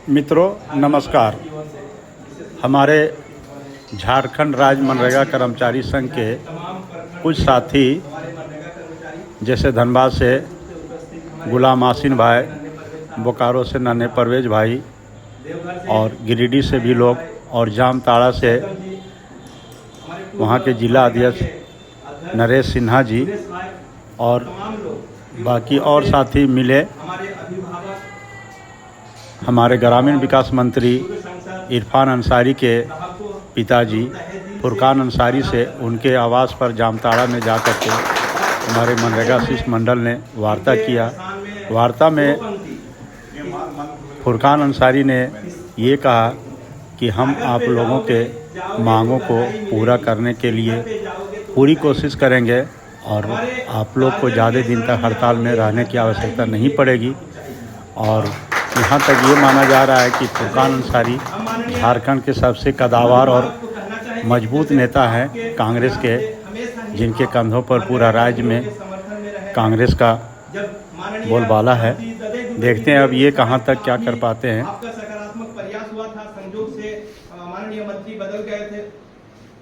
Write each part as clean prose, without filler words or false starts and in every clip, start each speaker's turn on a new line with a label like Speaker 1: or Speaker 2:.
Speaker 1: मित्रों नमस्कार। हमारे झारखंड राज्य मनरेगा कर्मचारी संघ के कुछ साथी जैसे धनबाद से गुलाम आसिन भाई, बोकारो से नन्हे परवेज भाई और गिरिडीह से भी लोग और जामताड़ा से वहाँ के जिला अध्यक्ष नरेश सिन्हा जी और बाकी और साथी मिले। हमारे ग्रामीण विकास मंत्री इरफान अंसारी के पिताजी फुरकान अंसारी से उनके आवास पर जामताड़ा में जाकर के हमारे मनरेगा शिष्टमंडल ने वार्ता किया। वार्ता में फुरकान अंसारी ने ये कहा कि हम आप लोगों के मांगों को पूरा करने के लिए पूरी कोशिश करेंगे और आप लोग को ज़्यादा दिन तक हड़ताल में रहने की आवश्यकता नहीं पड़ेगी। और यहाँ तक ये माना जा रहा है कि फुरकान अंसारी झारखंड के सबसे कद्दावर और मजबूत नेता हैं कांग्रेस के, जिनके कंधों पर पूरा राज्य में कांग्रेस का बोलबाला है। देखते हैं अब ये कहाँ तक क्या कर पाते हैं।
Speaker 2: आपका सकारात्मक प्रयास हुआ था, संजोग से माननीय मंत्री बदल गए थे।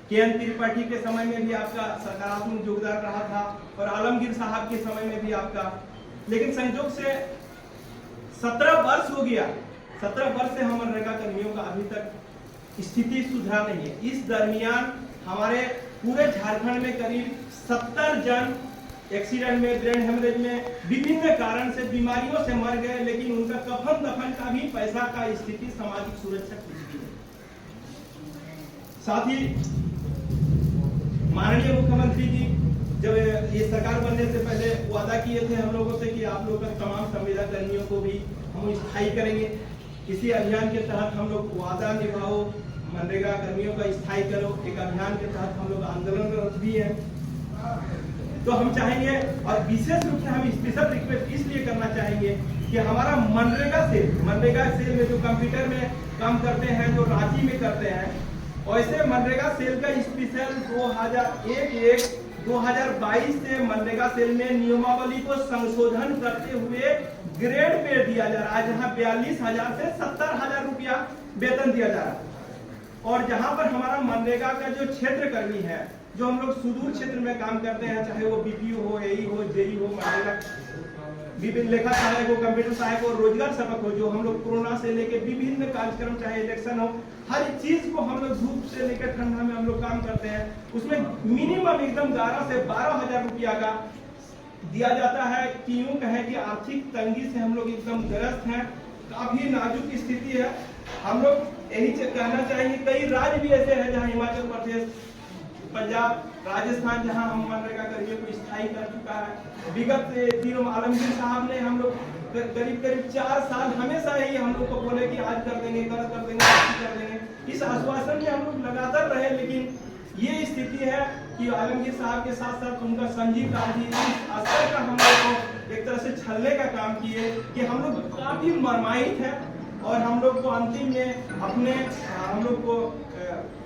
Speaker 2: के.एन. त्रिपाठी के समय में भी आपका सकारात्मक योगदान रहा था और आलमगीर साहब के समय में भी आपका, लेकिन संजोग से 17 वर्ष हो गया। 17 वर्ष से हम मनरेगा कर्मियों का अभी तक स्थिति सुधरा नहीं है। इस दरमियान हमारे पूरे झारखंड में करीब 70 जन एक्सीडेंट में, ब्रेन हेमरेज में, विभिन्न कारण से बीमारियों से मर गए, लेकिन उनका कफन दफन का भी पैसा का स्थिति सामाजिक सुरक्षा कुछ भी नहीं। साथ ही माननीय मुख्यमंत्री जी जब ये सरकार बनने से पहले वादा किए थे हम लोगों से कि आप लोग का तमाम संविदा कर्मियों को भी हम स्थायी करेंगे। इसी अभियान के तहत हम लोग वादा निभाओ, मनरेगा कर्मियों का स्थायी करो, एक अभियान के तहत हम लोग आंदोलनरत भी है। तो हम चाहेंगे और विशेष रूप से हम स्पेशल रिक्वेस्ट इसलिए करना चाहेंगे कि हमारा मनरेगा सेल में जो कंप्यूटर में काम करते हैं, जो रांची में करते हैं, वैसे मनरेगा सेल का स्पेशल 2022 से मनरेगा सेल में नियमावली को संशोधन करते हुए ग्रेड पे दिया जा रहा है, जहां 42,000 से 70,000 रुपया वेतन दिया जा रहा है। और जहां पर हमारा मनरेगा का जो क्षेत्र कर्मी है, जो हम लोग सुदूर क्षेत्र में काम करते हैं, चाहे वो बीपीओ हो, एई हो, जेई हो, मनरेगा विभिन्न लेखा सहायक हो, कंप्यूटर सहायक हो, रोजगार सेवक हो, जो हम लोग कोरोना से लेके विभिन्न कार्यक्रम, चाहे इलेक्शन हो, हर चीज को हम लोग धूप से लेकर ठंडा में हम लोग काम करते हैं। उसमें मिनिमम एकदम 11 से 12,000 रुपया का दिया जाता है। कि यूं कहें कि आर्थिक तंगी से हम लोग एकदम ग्रस्त हैं, काफी नाजुक स्थिति है। हम लोग यही कहना चाहेंगे, कई राज्य भी ऐसे हैं जहाँ हिमाचल प्रदेश, पंजाब, राजस्थान, जहां हम मनरेगा कर्मियों को स्थायी कर चुका है। विगत दिनों आलमगीर साहब ने हम लोग करीब 4 साल हमेशा ही हम लोग को बोले कि आज कर देंगे, कल कर देंगे, आज कर देंगे। इस आश्वासन में हम लोग लगातार रहे, लेकिन ये स्थिति है कि आलमगीर साहब के साथ साथ उनका संजीव गांधी इस स्तर का हम लोग को एक तरह से छलने का काम किए कि हम लोग काफी मर्माहित है और हम लोग को अंतिम में अपने हम लोग को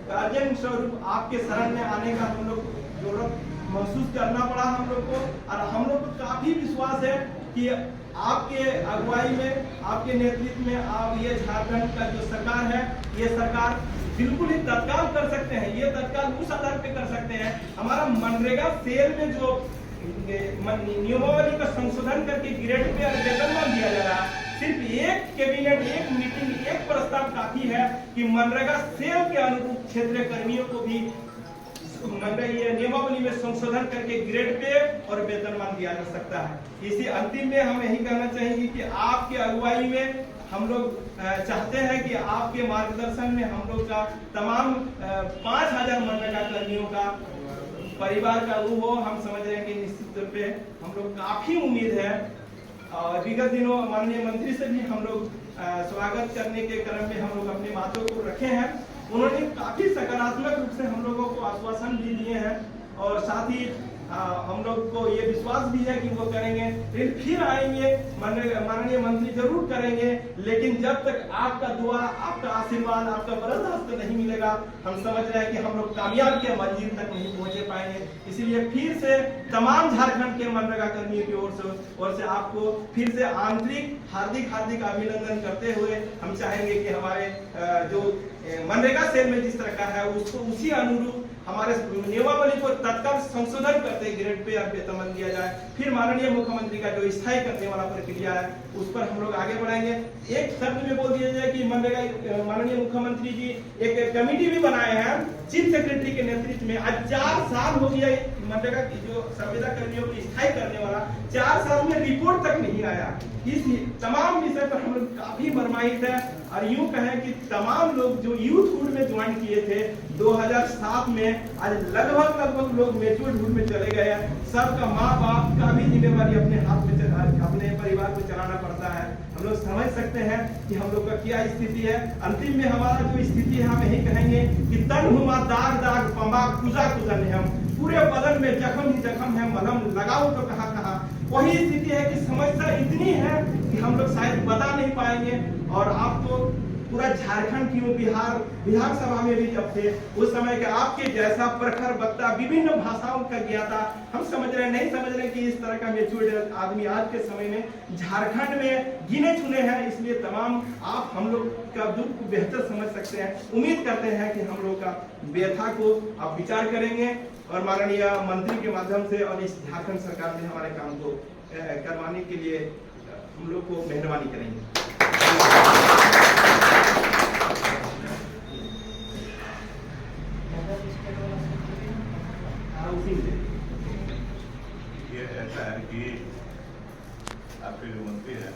Speaker 2: गार्जियन स्वरूप आपके शरण में आने का हम लोग जरूरत महसूस करना पड़ा हम लोग को। और हम लोग को काफी विश्वास है कि आपके अगुवाई में, आपके नेतृत्व में आप ये झारखंड का जो सरकार है, ये सरकार बिल्कुल ही तत्काल कर सकते हैं। ये तत्काल उस आधार पे कर सकते हैं, हमारा मनरेगा सेल में जो नियमावली का संशोधन करके ग्रेड पे वेतनमान दिया जा रहा है, सिर्फ एक कैबिनेट, एक मीटिंग, एक प्रस्ताव काफी है कि मनरेगा सेल के अनुरूप क्षेत्रीय कर्मियों को भी नियमावली में संशोधन करके ग्रेड पे और वेतनमान दिया जा सकता है। इसी अंतिम में हम यही कहना चाहेंगे कि आपके अगुवाई में हम लोग चाहते हैं कि आपके मार्गदर्शन में हम लोग का तमाम 5,000 मनरेगा कर्मियों का परिवार का वो हो। हम समझ रहे हैं कि निश्चित तौर पे हम लोग काफी उम्मीद है। और विगत दिनों माननीय मंत्री से भी हम लोग स्वागत करने के क्रम में हम लोग अपनी बातों को रखे हैं। उन्होंने काफी सकारात्मक रूप से हम लोगों को आश्वासन भी दिए हैं और साथ ही हम लोग को ये विश्वास भी है कि वो करेंगे, लेकिन फिर आएंगे, माननीय मंत्री जरूर करेंगे, लेकिन जब तक आपका दुआ, आपका आशीर्वाद, आपका बरदाश्त नहीं मिलेगा, हम समझ रहे हैं कि हम लोग कामयाब के मंजिल तक नहीं पहुंचे पाएंगे। इसीलिए फिर से तमाम झारखंड के मनरेगा कर्मियों की ओर से आपको फिर से आंतरिक हार्दिक अभिनंदन करते हुए हम चाहेंगे कि हमारे जो मनरेगा सेल में जिस तरह का है उसको उसी अनुरूप हमारे नियमावली को तत्काल संशोधन करते ग्रेड पे और वेतन दिया जाए। फिर माननीय मुख्यमंत्री का जो स्थायी करने वाला प्रक्रिया है उस पर हम लोग आगे बढ़ाएंगे। एक शब्द में बोल दिया जाए कि मनरेगा माननीय मुख्यमंत्री जी एक कमेटी भी बनाए हैं चीफ सेक्रेटरी के नेतृत्व में। आज 4 साल हो गया मनरेगा की जो संविदा कर्मियों को स्थायी करने वाला, 4 साल में रिपोर्ट तक नहीं आया। इस तमाम विषय पर हम लोग काफी मर्माहित है और यूं कहें कि तमाम लोग जो यूथहुड में ज्वाइन किए थे 2007 में, आज लगभग लोग मेच्योरहुड में चले गए हैं। सबका माँ बाप का भी जिम्मेवारी अपने हाथ में अपने परिवार को चलाना पड़ता है। हम लोग समझ सकते हैं कि हम लोग का क्या स्थिति है। अंतिम में हमारा जो स्थिति है हम यही कहेंगे कि तन हुआ दाग पमा कुजा हम पूरे बदन में जख्म ही जख्म है, मलहम लगाओ तो कहाँ। वही स्थिति है कि समस्या इतनी है कि हम लोग शायद बता नहीं पाएंगे। और आपको पूरा झारखंड क्यों बिहार विधानसभा में भी जब थे उस समय के आपके जैसा प्रखर वक्ता, विभिन्न भाषाओं का ज्ञाता, हम नहीं समझ रहे कि इस तरह का मेच्योर आदमी आज के समय में झारखंड में गिने चुने हैं। इसलिए तमाम आप हम लोग का दुख को बेहतर समझ सकते हैं। उम्मीद करते हैं कि हम लोग का व्यथा को आप विचार करेंगे और माननीय मंत्री के माध्यम से और इस झारखंड सरकार में हमारे काम को करवाने के लिए हम लोग को मेहरबानी करेंगे।
Speaker 3: ये ऐसा है कि आपके जो मंत्री है